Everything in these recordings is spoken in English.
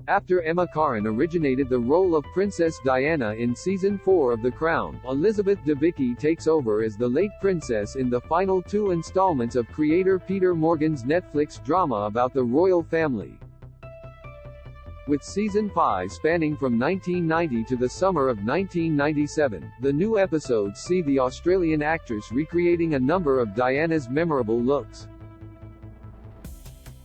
After Emma Corrin originated the role of Princess Diana in Season 4 of The Crown, Elizabeth Debicki takes over as the late princess in the final 2 installments of creator Peter Morgan's Netflix drama about the royal family. With Season 5 spanning from 1990 to the summer of 1997, the new episodes see the Australian actress recreating a number of Diana's memorable looks.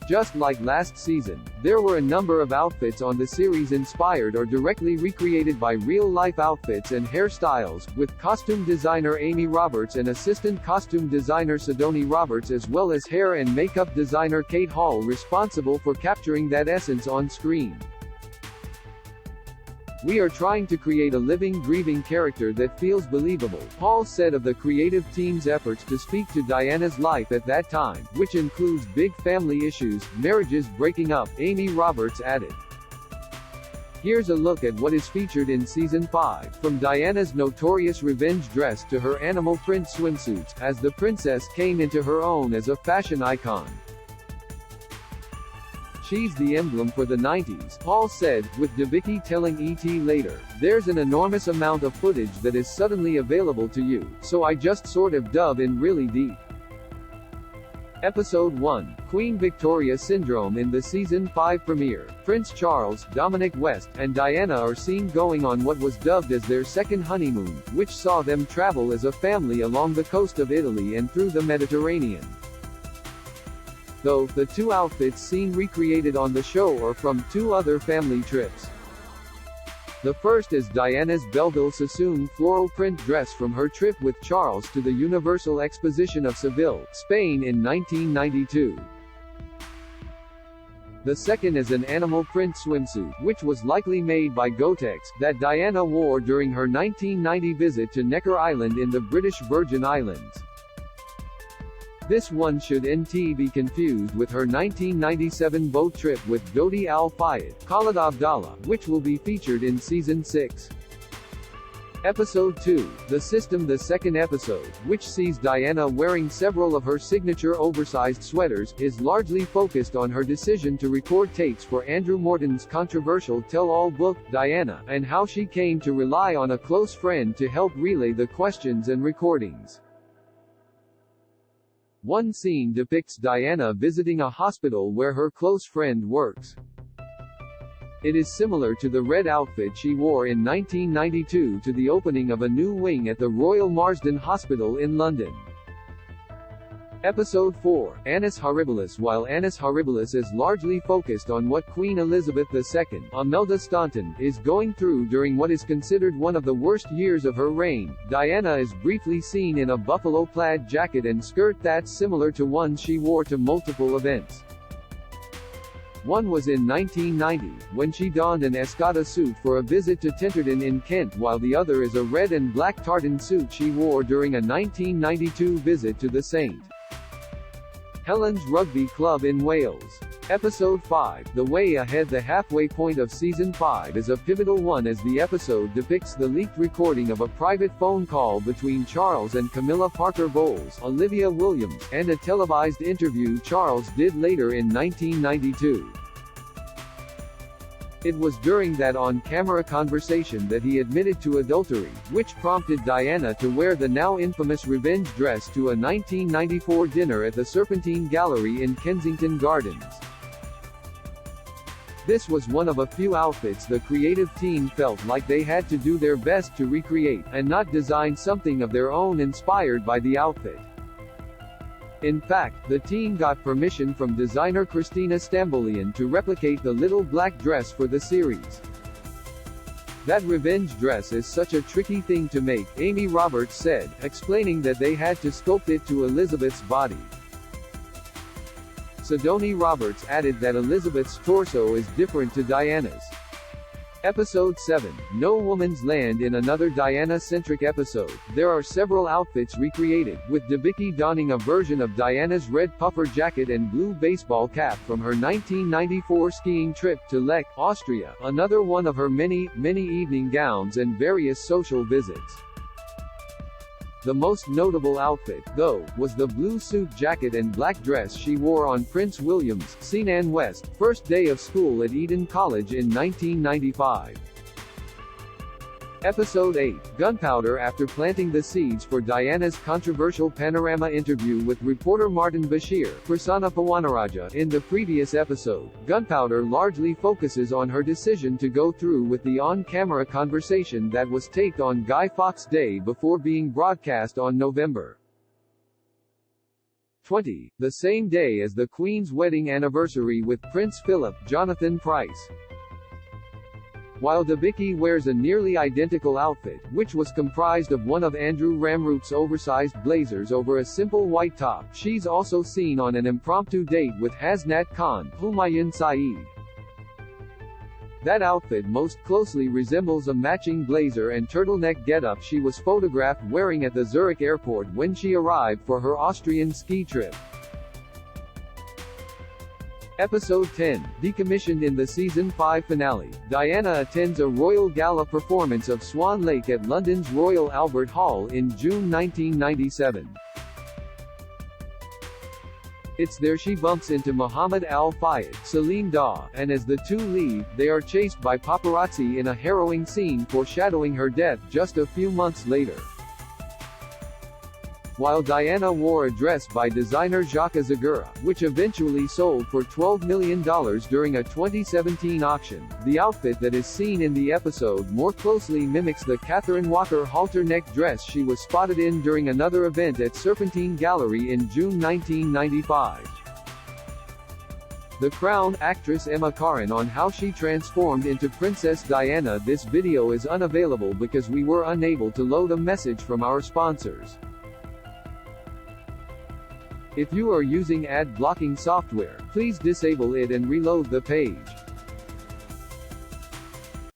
Just like last season, there were a number of outfits on the series inspired or directly recreated by real-life outfits and hairstyles, with costume designer Amy Roberts and assistant costume designer Sidonie Roberts as well as hair and makeup designer Kate Hall responsible for capturing that essence on screen. "We are trying to create a living, breathing character that feels believable," Hall said of the creative team's efforts to speak to Diana's life at that time, which includes big family issues, marriages breaking up, Amy Roberts added. Here's a look at what is featured in Season 5, from Diana's notorious revenge dress to her animal print swimsuits, as the princess came into her own as a fashion icon. "She's the emblem for the 90s, Hall said, with Debicki telling ET later, "There's an enormous amount of footage that is suddenly available to you, so I just sort of dove in really deep." Episode 1, Queen Victoria Syndrome. In the Season 5 premiere, Prince Charles, Dominic West, and Diana are seen going on what was dubbed as their second honeymoon, which saw them travel as a family along the coast of Italy and through the Mediterranean. Though, the 2 outfits seen recreated on the show are from 2 other family trips. The first is Diana's Belleville Sassoon floral print dress from her trip with Charles to the Universal Exposition of Seville, Spain in 1992. The second is an animal print swimsuit, which was likely made by Gotex, that Diana wore during her 1990 visit to Necker Island in the British Virgin Islands. This one shouldn't be confused with her 1997 boat trip with Dodi Al-Fayed, Khalid Abdallah, which will be featured in Season 6. Episode 2, The System. The second episode, which sees Diana wearing several of her signature oversized sweaters, is largely focused on her decision to record tapes for Andrew Morton's controversial tell-all book, Diana, and how she came to rely on a close friend to help relay the questions and recordings. One scene depicts Diana visiting a hospital where her close friend works. It is similar to the red outfit she wore in 1992 to the opening of a new wing at the Royal Marsden Hospital in London. Episode 4, Annus Horribilis. While Annus Horribilis is largely focused on what Queen Elizabeth II, Imelda Staunton, is going through during what is considered one of the worst years of her reign, Diana is briefly seen in a buffalo plaid jacket and skirt that's similar to one she wore to multiple events. One was in 1990, when she donned an Escada suit for a visit to Tenterden in Kent, while the other is a red and black tartan suit she wore during a 1992 visit to the St. Helens Rugby Club in Wales. Episode 5, The Way Ahead. The halfway point of Season 5 is a pivotal one as the episode depicts the leaked recording of a private phone call between Charles and Camilla Parker Bowles, Olivia Williams, and a televised interview Charles did later in 1992. It was during that on-camera conversation that he admitted to adultery, which prompted Diana to wear the now infamous revenge dress to a 1994 dinner at the Serpentine Gallery in Kensington Gardens. This was one of a few outfits the creative team felt like they had to do their best to recreate, and not design something of their own inspired by the outfit. In fact, the team got permission from designer Christina Stambolian to replicate the little black dress for the series. "That revenge dress is such a tricky thing to make," Amy Roberts said, explaining that they had to sculpt it to Elizabeth's body. Sidonie Roberts added that Elizabeth's torso is different to Diana's. Episode 7, No Woman's Land. In another Diana-centric episode, there are several outfits recreated, with Debicki donning a version of Diana's red puffer jacket and blue baseball cap from her 1994 skiing trip to Lech, Austria, another one of her many evening gowns and various social visits. The most notable outfit, though, was the blue suit jacket and black dress she wore on Prince William's, Seanan West, first day of school at Eton College in 1995. Episode 8, Gunpowder. After planting the seeds for Diana's controversial panorama interview with reporter Martin Bashir, Prasanna Pawanaraja, in the previous episode, Gunpowder largely focuses on her decision to go through with the on-camera conversation that was taped on Guy Fawkes Day before being broadcast on November 20, the same day as the Queen's wedding anniversary with Prince Philip, Jonathan Pryce. While Debicki wears a nearly identical outfit, which was comprised of one of Andrew Ramroot's oversized blazers over a simple white top, she's also seen on an impromptu date with Hasnat Khan, Humayun Saeed. That outfit most closely resembles a matching blazer and turtleneck getup she was photographed wearing at the Zurich airport when she arrived for her Austrian ski trip. Episode 10, decommissioned. In the season 5 finale, Diana attends a royal gala performance of Swan Lake at London's Royal Albert Hall in June 1997. It's there she bumps into Muhammad Al Fayed, Salim Daw, and as the two leave, they are chased by paparazzi in a harrowing scene foreshadowing her death just a few months later. While Diana wore a dress by designer Jacques Zagura, which eventually sold for $12 million during a 2017 auction, the outfit that is seen in the episode more closely mimics the Catherine Walker halter neck dress she was spotted in during another event at Serpentine Gallery in June 1995. The Crown actress Emma Corrin on how she transformed into Princess Diana. This video is unavailable because we were unable to load a message from our sponsors. If you are using ad blocking software, please disable it and reload the page.